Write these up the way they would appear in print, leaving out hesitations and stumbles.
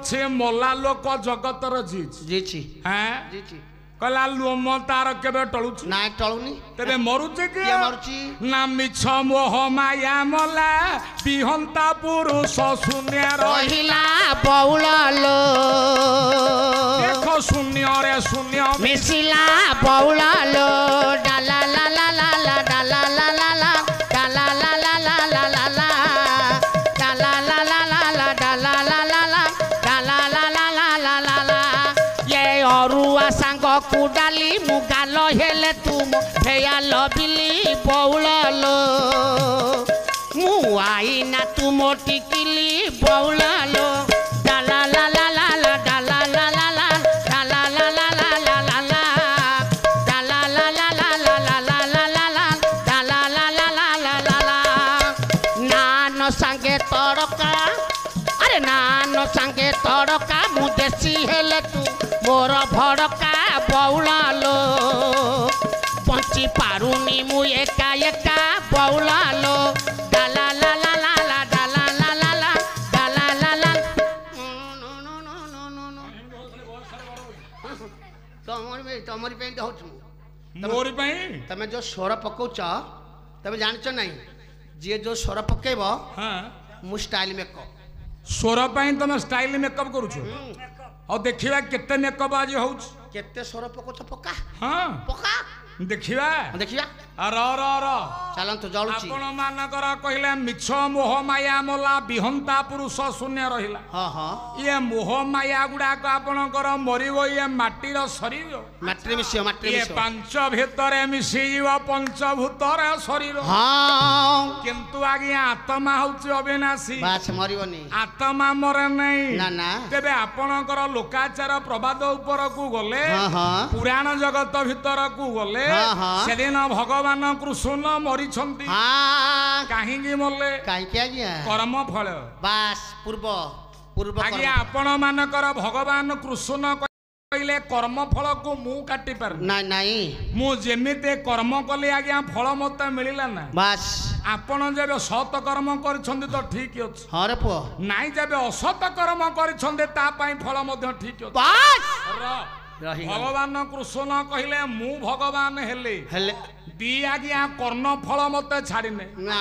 छे मोला लोक जगतर जीची हैं जीची कहला लोम तार केबे टळुछ ना टळुनी तेबे मरुचे के मरुची ना मिछ मोह माया मला बिहंता पुरुष शून्य रहिला बौला लो देखो शून्य रे शून्य मिसिला बौला लो डाला ला ला ला ला डाला ला ला ला डाला ला ला ला ला ला ला डाला ला ला ला ला डाला ला ला ला डाला ला ला ला ला ला ला ये अरुआ सांग को डाली मुगाल हेले तुम हेया लबिली बौला लो मु आई ना तुम टिकिली बौला लो डाला ला ला ला ला डाला ला ला ला डाला ला ला ला ला ला ला डाला ला ला ला ला ला ला ला ला ला डाला ला ला ला ला ला ला नान संगे तड़का अरे नान संगे तड़का मु देसी हेले तू मोर भड़का बौला लो बंची पारुनी मु एका एका बौला लो डाला ला ला ला ला डाला ला ला ला डाला ला ला तमरी पे होछ मोरी पई तमे जो स्वर पकोच तमे जानछ नहीं जे जो स्वर पकेबो हां मु स्टाइल मेकअप स्वर पई तमे स्टाइल मेकअप करूछ और देखिबा केते मेकअप आज होउछ केते स्वर पकोच पका हां पका देखिबा देखिया र र र चलंतु जळुची आपण मानकर कहिले मिछ मोह माया मोला बिहंता पुरुष शून्य रहिला हां हां ये मोह माया गुडा को आपणकर मरिबो ये माटीर शरीर माटी मिसियो ये पांच भितरे मिसी जीव पंचभूतर शरीर हां किंतु आगे आत्मा होउछ अविनाशी बाछ मरिबनी आत्मा मरे नहीं ना ना तेबे आपणकर लोकाचार प्रवाद ऊपर को गले हां हां पुराण जगत भीतर को गले हाँ, हाँ। सेदिन भगवान कृष्ण मरी कहीं मरले कहीं कर्म फल बास पूर्व पूर्व आगे आपण मानकर भगवान कृष्ण कहले कर्म फल को मु काटी पार नहीं नहीं मु जेमिते कर्म कले आज्ञा फल मते मिलिला ना बास आपण जब सत कर्म करछन्ते तो ठीक अछि हां रे पो नाही जब असत कर्म करछन्ते ता पई फल मध्य ठीक अछि बास भगवान कृष्ण कहले मु भगवान हेले दी आज्ञा कर्ण फल मते छाड़िने ना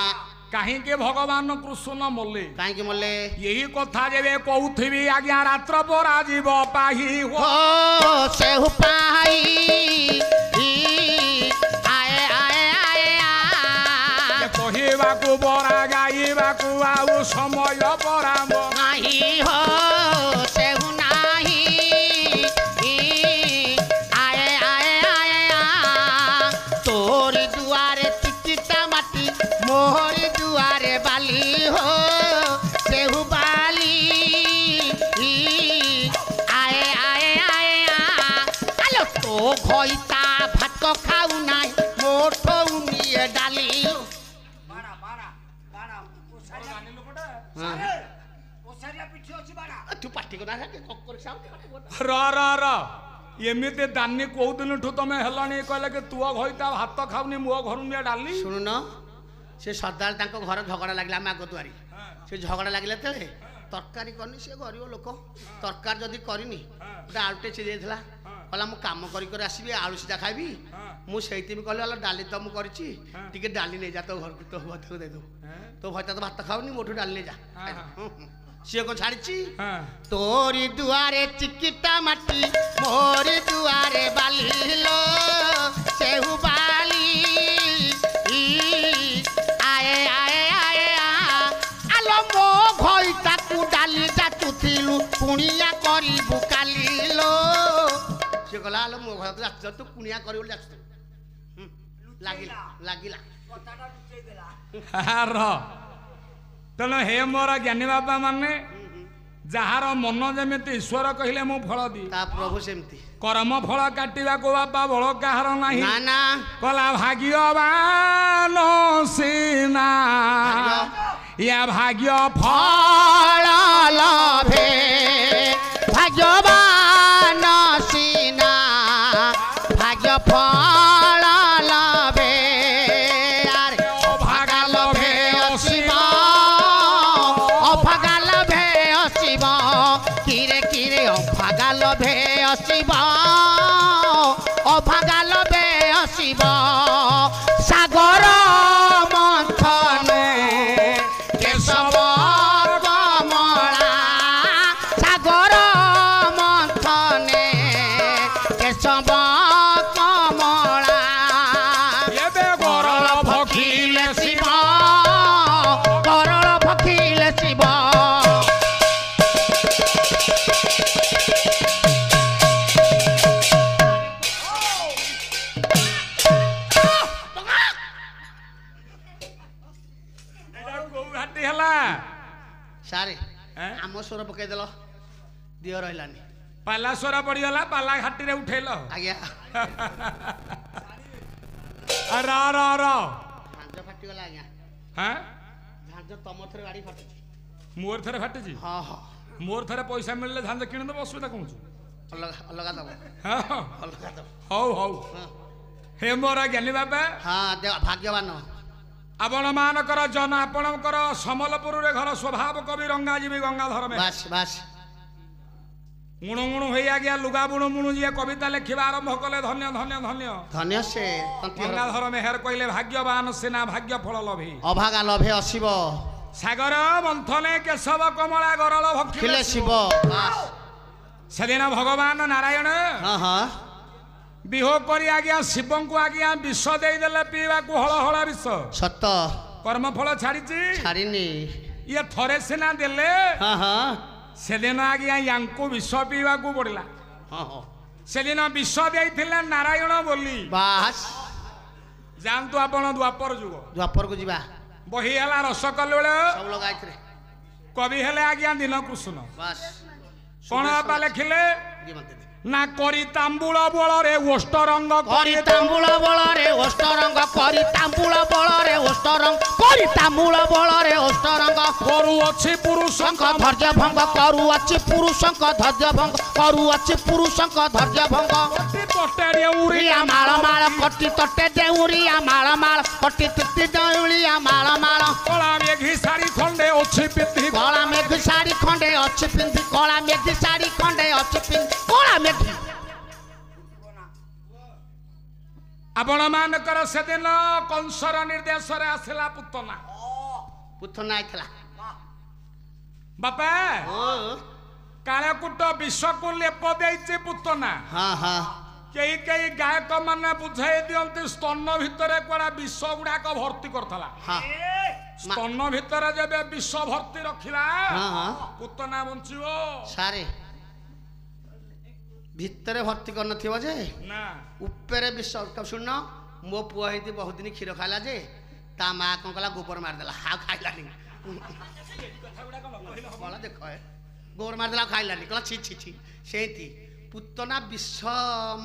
कहीं के भगवान कृष्ण मले कहीं के मले यही कथा जेबे कहउथिबी आज्ञा रात्र पर आजीव पाही हो से हो पाही आए आए आए कहिबा को बरा गाइबा को आउ समय पराम नाही हो से हो नाही आए आए आए तोरी दुआरे चिचिता माटी मोहरी दुआरे बाली हो सेहु बाली आए आए आए आलो तो घइता भात खाऊ नाई मोठो उनिए डाली बाड़ा बाड़ा बाड़ा ओसारिया लोकटा ओसारिया पिठी अछि बाड़ा तू पाटी को ना कोकर साउंड र र र एमिते दानी को दिन ठु तमे हेलानी कहले कि तू घइता भात खाउनी मो घर में डाली सुनु न से सदाल तांको घर झगड़ा लागला मागो दुआरी से झगड़ा लागले तेले तरकारी करनी से गरीब लोक तरकार जदी करिनी गोटे आलुटे छि देथला कहला मु काम करी कर आसीबी आलू सीधा खाइबी मु सेइति भी कहले डाली तो मु करिछि टिके डाली नै जा तो घर को तो भात दे दो तो भयता तो भात खाउनी मोठो डाली नै जा सिए को छाड़िछि तोरी दुआरे चिकिटा माटी मोरी दुआरे बालीलो सेहु बाली आए आए आए आलो मो घइता कु डाली जातुथिलु कुणिया करी बुकालीलो से कहला आलो मो घइता जात तू कुणिया करी बोल जात लागिला लागिला कथाटा लुचै देला र तनो हे मोर ज्ञानी बाबा माने जहार मन जमिति ईश्वर कहले मु फल दी ता प्रभु सेमती कर्म फल काटिबा को बाबा बळ काहार नाही ना ना कला भाग्यवान सीना या भाग्य फल लभे भाग्यवान सीना भाग्य फल लभे भागा लभे असीम अभागा लभे असीम किरे दियो रहलानी पालासोर पड़गला पाला घाटी रे उठेल आज्ञा रा रा रा झांझ फाटिगला आज्ञा हाँ झांझ तम थरे गाड़ी फाटुची मोर थरे फाटिची हाँ हाँ मोर थरे पैसा मिलले झांझ किण दब असुविधा कौन अलग अलग दब हाँ अलग दब हौ हौ हे मोर ज्ञानी बाबा हाँ देव भाग्यवान आपण मानकर जन आपणकर समलपुर रे घर स्वभाव कवि रंगाजीवी गंगाधर में बास बास गुणु गुणु हो गया लुगा बुणु मुणु जी कविता लिखा आरंभ कले धन्य धन्य धन्य धन्य से तंती गंगाधर मेहर कहले भाग्यवान सेना भाग्य फल लभे अभागा लभे अशिव सागर मंथने केशव कमला गरल खिले भक्षिले शिव बास सेदिन भगवान नारायण हाँ हाँ विहो करी आज्ञा शिव को आज्ञा विष देदेले पीवा को हल हला विष सत कर्मफल छाड़ी छाड़ीनी ये थरे सिना देले हाँ हाँ सेदिन आज्ञा यांको विष पीवा को पड़ला हाँ हाँ सेदिन विष देइथिले नारायण बोली बास जानतु आपण द्वापर जुग द्वापर को जीवा बही हला रस कलुळे सब लोग आइथरे कवि हेले आज्ञा दिन कृष्ण बास कोन आपा लेखिले जी मते दे ना करी तांबूल बल रे ओष्ट रंग करी तांबूल बल रे ओष्ट रंग करी तांबूल बल रे ओष्ट रंग करी तांबूल बल रे ओष्ट रंग करू अछि पुरुषंक धैर्य भंग करू अछि पुरुषंक धैर्य भंग करू अछि पुरुषंक धैर्य भंग तटे उरी उरिया माळ माळ कटी तटे देउरिया माळ माळ कटी तिति देउरिया माळ माळ कला मेघी साड़ी खंडे अछि पिति कला मेघ साड़ी खंडे अछि पिंधि कला मेघ साड़ी खंडे अछि पिंधि कला मेघ आपण मानकर सेदिन कंसर निर्देश रे आसिला पुतना पुथना आइथला बापा ओ काळे कुट विष को लेप देइचे पुतना हां हां कई कई गायक माने बुझाई दियंती स्तन भितरे कोड़ा विष गुडा को भर्ती करथला हां स्तन भितरे जब विष भर्ती रखिला हां हां पुतना बंचिबो सारे भितरे भर्ती कर नथिबो जे ना उपरे विष सुन मो पुआ हेती बहुत दिन क्षीर खाला जे ता मां कोन कला गोबर मार देला हा खाइला नी बोला देखो गोबर मार देला खाइला नी कला छी छी छी सेती पुतना विष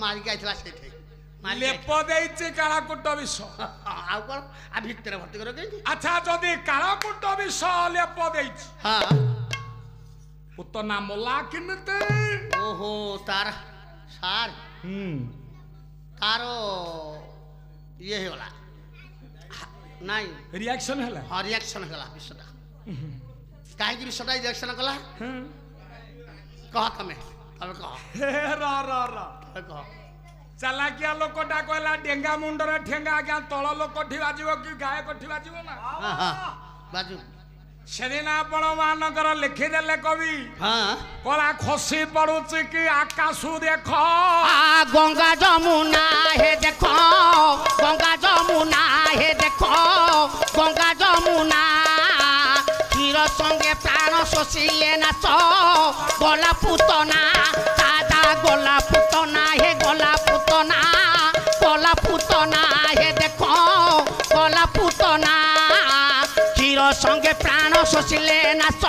मार के आइथला सेथे लेप देइचे काळा कुट विष आ कोन आ भितरे भर्ती करो के अच्छा जदी काळा कुट विष लेप देइचे हां पुतना मोला किनते ओहो तार सार तारो ये होला नहीं रिएक्शन हला हाँ रिएक्शन होला विषटा काहे की विषटा रिएक्शन कला कह तमे तब कह हे रा रा रा कह चालाकिया लोकटा कहला डेंगा मुंडरे ठेंगा क्या तळ लोक ठी बाजिबो कि गाय कोठी बाजिबो ना हां हां बाजू सेदिन आपण मानकर लिखि देले कवि हां कला खसी पड़ुची कि आकाशु देख आ गंगा जमुना हे देखो गंगा जमुना हे देखो गंगा जमुना क्षीर संगे प्राण शोषिले नाच गला पुतना दादा गला पुतना हे देखो गला पुतना क्षीर संगे प्राण शोषिले नाच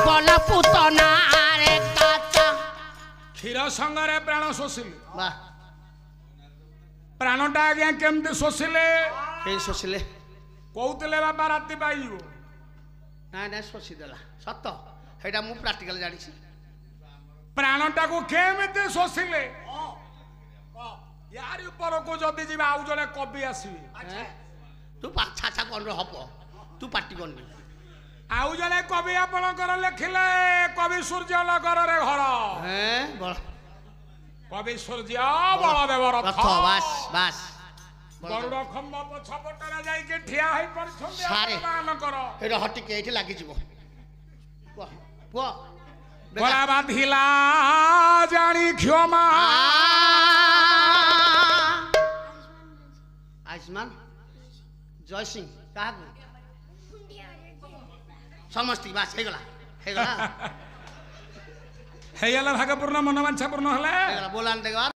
गला पुतना रे काचा क्षीर संगरे प्राण शोषिले वाह प्राणटा आज्ञा केमती शोषिले के शोषिले कहते बाबा राति पाइब ना ना शोषि देला सत हेटा मु प्रैक्टिकल जानि प्राणटा को केमती शोषिले यार ऊपर को जदि जीवा आउ जने कवि आसीबे तू पाछा छा कोन हप तू पार्टी करनी आउ जने कवि आपणकर लिखिले कवि सूर्य नगर रे घर हैं बड़ कवि सूर्य बलदेव रथ रथ बास बास गरुड़ खंभ पछपटरा जाई के ठिया होई परछंदे सारे। आपणकर एटा हटी के एठी लागि जीवो पुआ गला बांधिला जानी क्षमा आयुष्मान जय सिंह काहू समस्ती बास हे गला हेयला भागपूर्ण मनोवांछा पूर्ण हला बोलान देगा